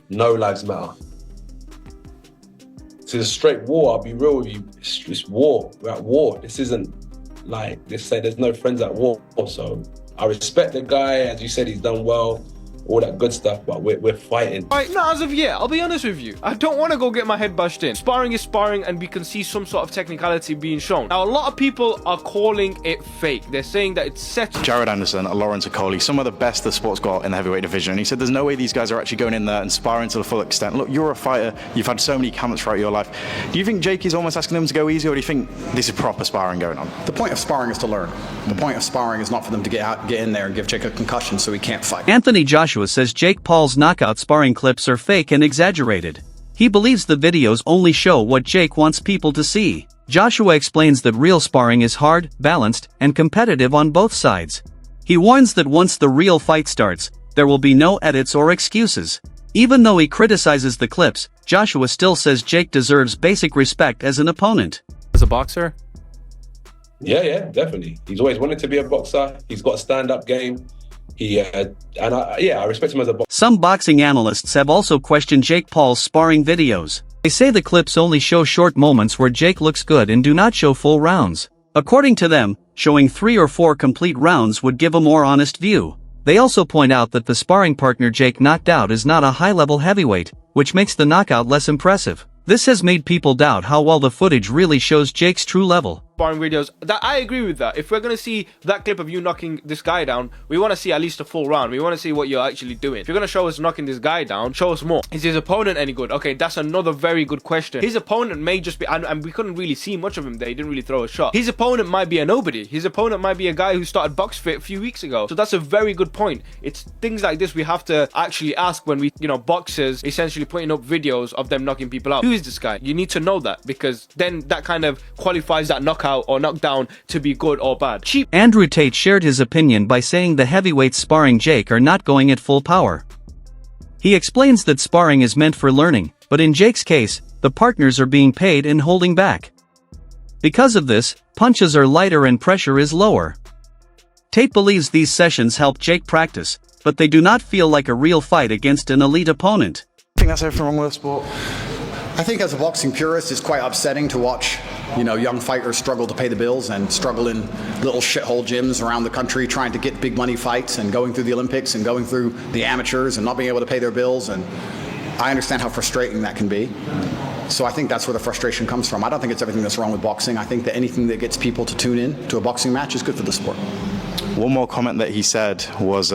no lives matter. So it's straight war, I'll be real with you. It's war, we're at war. This isn't like, they say there's no friends at war. So I respect the guy, as you said, he's done well, all that good stuff, but we're fighting. Right, now as of yet, I'll be honest with you, I don't want to go get my head bashed in. Sparring is sparring, and we can see some sort of technicality being shown. Now, a lot of people are calling it fake. They're saying that it's set. Jared Anderson, Lawrence Okoli, some of the best the sport's got in the heavyweight division. And he said there's no way these guys are actually going in there and sparring to the full extent. Look, you're a fighter, you've had so many camps throughout your life. Do you think Jake is almost asking them to go easy, or do you think this is proper sparring going on? The point of sparring is to learn. The point of sparring is not for them to get in there and give Jake a concussion so he can't fight. Anthony Joshua says Jake Paul's knockout sparring clips are fake and exaggerated. He believes the videos only show what Jake wants people to see. Joshua explains that real sparring is hard, balanced, and competitive on both sides. He warns that once the real fight starts, there will be no edits or excuses. Even though he criticizes the clips, Joshua still says Jake deserves basic respect as an opponent. As a boxer? Yeah, definitely. He's always wanted to be a boxer. He's got a stand-up game. I respect him as a boxer. Some boxing analysts have also questioned Jake Paul's sparring videos. They say the clips only show short moments where Jake looks good and do not show full rounds. According to them, showing 3 or 4 complete rounds would give a more honest view. They also point out that the sparring partner Jake knocked out is not a high-level heavyweight, which makes the knockout less impressive. This has made people doubt how well the footage really shows Jake's true level. Sparring videos, that I agree with that. If we're going to see that clip of you knocking this guy down, we want to see at least a full round. We want to see what you're actually doing. If you're going to show us knocking this guy down, show us more. Is his opponent any good? Okay, that's another very good question. His opponent may just be, and we couldn't really see much of him there. He didn't really throw a shot. His opponent might be a nobody. His opponent might be a guy who started box fit a few weeks ago. So that's a very good point. It's things like this we have to actually ask when we, boxers essentially putting up videos of them knocking people out. Who is this guy? You need to know that, because then that kind of qualifies that knockout or knockdown to be good or bad. Andrew Tate shared his opinion by saying the heavyweights sparring Jake are not going at full power. He explains that sparring is meant for learning, but in Jake's case, the partners are being paid and holding back. Because of this, punches are lighter and pressure is lower. Tate believes these sessions help Jake practice, but they do not feel like a real fight against an elite opponent. I think that's everything wrong with the sport. I think as a boxing purist, it's quite upsetting to watch, young fighters struggle to pay the bills and struggle in little shithole gyms around the country trying to get big money fights and going through the Olympics and going through the amateurs and not being able to pay their bills. And I understand how frustrating that can be. So I think that's where the frustration comes from. I don't think it's everything that's wrong with boxing. I think that anything that gets people to tune in to a boxing match is good for the sport. One more comment that he said was,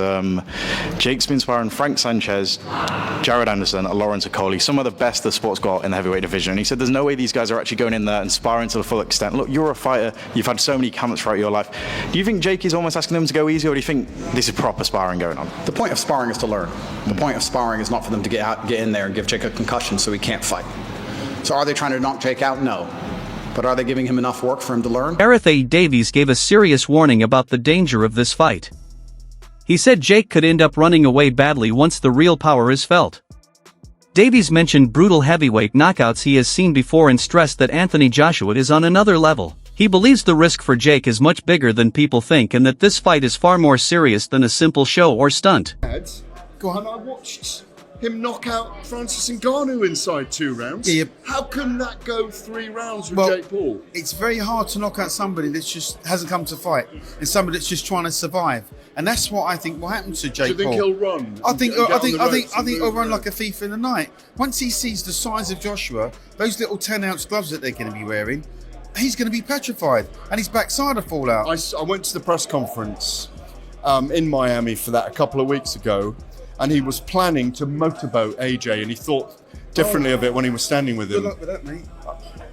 Jake's been sparring Frank Sanchez, Jared Anderson, Lawrence Okoli, some of the best the sport's got in the heavyweight division. And he said there's no way these guys are actually going in there and sparring to the full extent. Look, you're a fighter, you've had so many camps throughout your life. Do you think Jake is almost asking them to go easy, or do you think this is proper sparring going on? The point of sparring is to learn. The point of sparring is not for them to get in there and give Jake a concussion so he can't fight. So are they trying to knock Jake out? No. But are they giving him enough work for him to learn? Gareth A. Davies gave a serious warning about the danger of this fight. He said Jake could end up running away badly once the real power is felt. Davies mentioned brutal heavyweight knockouts he has seen before and stressed that Anthony Joshua is on another level. He believes the risk for Jake is much bigger than people think and that this fight is far more serious than a simple show or stunt. Go on, I watched him knock out Francis Ngannou inside 2 rounds. Yeah. How can that go 3 rounds with Jake Paul? It's very hard to knock out somebody that just hasn't come to fight and somebody that's just trying to survive. And that's what I think will happen to Jake Paul. Do you think he'll run? I think he'll run like a thief in the night. Once he sees the size of Joshua, those little 10-ounce gloves that they're going to be wearing, he's going to be petrified and his backside will fall out. I went to the press conference in Miami for that a couple of weeks ago, and he was planning to motorboat AJ, and he thought differently of it when he was standing with him. Good luck with that, mate.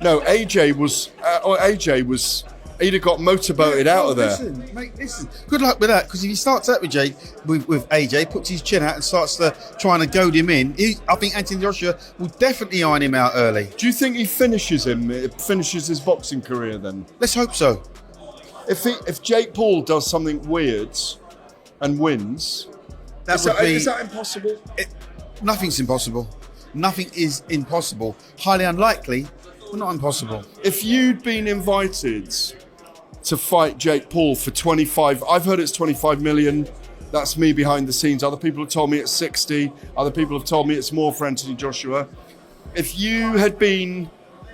No, AJ was he'd have got motorboated out of there. Listen, mate, listen. Good luck with that, because if he starts out with AJ, puts his chin out and starts trying to goad him in, I think Anthony Joshua will definitely iron him out early. Do you think he finishes his boxing career then? Let's hope so. If Jake Paul does something weird and wins, is that impossible? Nothing's impossible. Nothing is impossible. Highly unlikely, but not impossible. If you'd been invited to fight Jake Paul for 25, I've heard it's 25 million, That's me behind the scenes. Other people have told me it's 60. Other people have told me it's more for Anthony Joshua. If you had been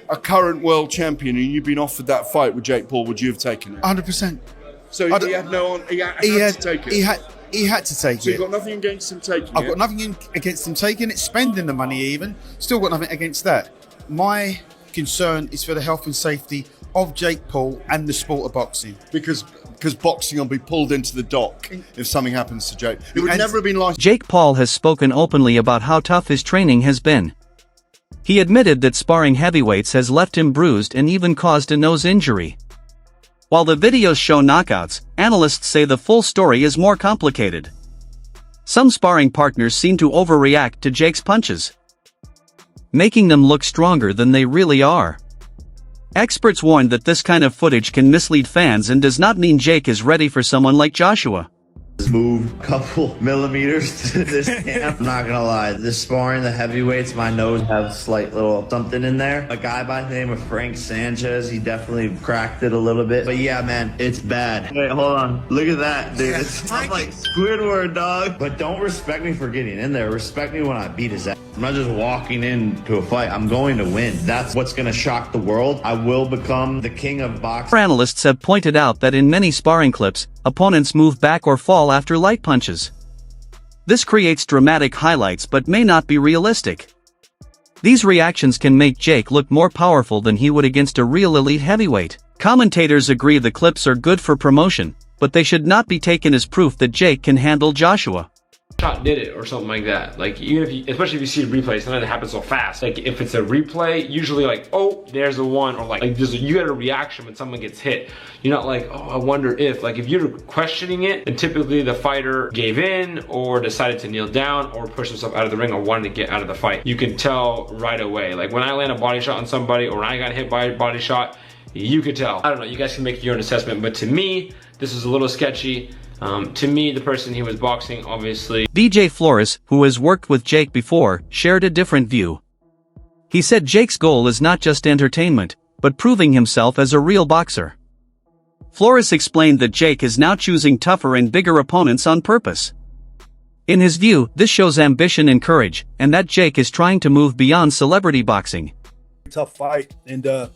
a current world champion and you'd been offered that fight with Jake Paul, would you have taken it? 100%. So he had to take it. He had to take So it. you've got nothing against him taking it? I've got nothing against him taking it, spending the money even. Still got nothing against that. My concern is for the health and safety of Jake Paul and the sport of boxing. Because boxing will be pulled into the dock if something happens to Jake. It would never have been like... Jake Paul has spoken openly about how tough his training has been. He admitted that sparring heavyweights has left him bruised and even caused a nose injury. While the videos show knockouts, analysts say the full story is more complicated. Some sparring partners seem to overreact to Jake's punches, making them look stronger than they really are. Experts warn that this kind of footage can mislead fans and does not mean Jake is ready for someone like Joshua. Move a couple millimeters to this camp. I'm not gonna lie, this sparring, the heavyweights, my nose has slight little something in there. A guy by the name of Frank Sanchez, he definitely cracked it a little bit. But yeah, man, it's bad. Wait, hold on. Look at that, dude. I'm like Squidward, dog. But don't respect me for getting in there. Respect me when I beat his ass. I'm not just walking into a fight. I'm going to win. That's what's gonna shock the world. I will become the king of boxing. Analysts have pointed out that in many sparring clips, opponents move back or fall after light punches. This creates dramatic highlights but may not be realistic. These reactions can make Jake look more powerful than he would against a real elite heavyweight. Commentators agree the clips are good for promotion, but they should not be taken as proof that Jake can handle Joshua. Shot did it or something like that. Like, even if you, especially if you see a replay, sometimes it happens so fast. Like, if it's a replay, usually like, oh, there's the one, or like you get a reaction when someone gets hit. You're not like, oh, I wonder if. Like, if you're questioning it, then typically the fighter gave in or decided to kneel down or push himself out of the ring or wanted to get out of the fight. You can tell right away. Like, when I land a body shot on somebody or when I got hit by a body shot, you could tell. I don't know, you guys can make your own assessment, but to me, this is a little sketchy. To me, the person he was boxing, obviously. BJ Flores, who has worked with Jake before, shared a different view. He said Jake's goal is not just entertainment, but proving himself as a real boxer. Flores explained that Jake is now choosing tougher and bigger opponents on purpose. In his view, this shows ambition and courage, and that Jake is trying to move beyond celebrity boxing. Tough fight, and to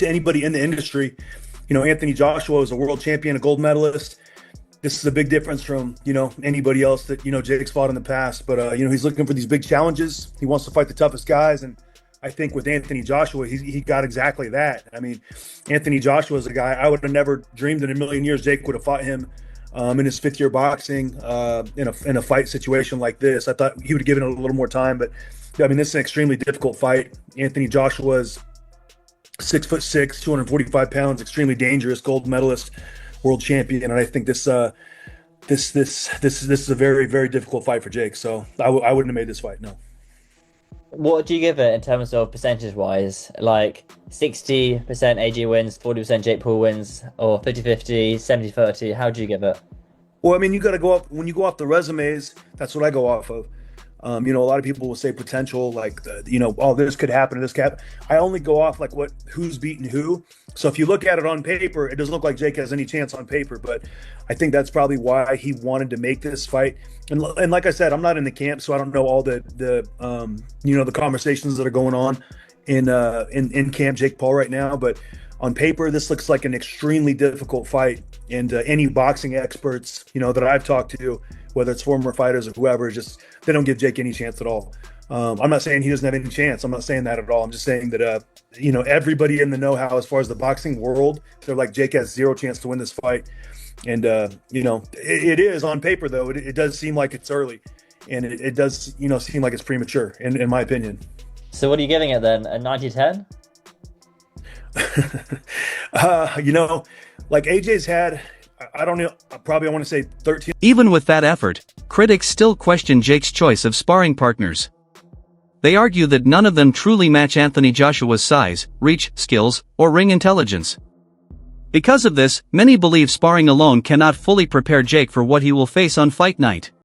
anybody in the industry, Anthony Joshua is a world champion, a gold medalist. This is a big difference from, anybody else that, Jake's fought in the past. But, he's looking for these big challenges. He wants to fight the toughest guys. And I think with Anthony Joshua, he got exactly that. I mean, Anthony Joshua is a guy I would have never dreamed in a million years Jake would have fought him in his fifth year boxing in a fight situation like this. I thought he would have given it a little more time. But, this is an extremely difficult fight. Anthony Joshua is 6'6", 245 pounds, extremely dangerous, gold medalist, world champion, and I think this is a very, very difficult fight for Jake. So I wouldn't have made this fight. No. What do you give it in terms of percentage wise? Like 60% AJ wins, 40% Jake Paul wins, or 50-50, 70-30? How do you give it? Well, you got to go up when you go off the resumes. That's what I go off of. A lot of people will say potential, like, oh, this could happen, this could happen. I only go off like who's beaten who. So if you look at it on paper, it doesn't look like Jake has any chance on paper, but I think that's probably why he wanted to make this fight. And like I said, I'm not in the camp, so I don't know all the conversations that are going on in camp Jake Paul right now. But on paper, this looks like an extremely difficult fight. And any boxing experts, that I've talked to, whether it's former fighters or whoever, they don't give Jake any chance at all. I'm not saying he doesn't have any chance. I'm not saying that at all. I'm just saying that, everybody in the know-how as far as the boxing world, they're like, Jake has zero chance to win this fight. And, it is on paper, though. It does seem like it's early. And it does, seem like it's premature, in my opinion. So what are you giving it then? A 90-10? Like AJ's had, I don't know, probably I want to say 13. Even with that effort, critics still question Jake's choice of sparring partners. They argue that none of them truly match Anthony Joshua's size, reach, skills, or ring intelligence. Because of this, many believe sparring alone cannot fully prepare Jake for what he will face on fight night.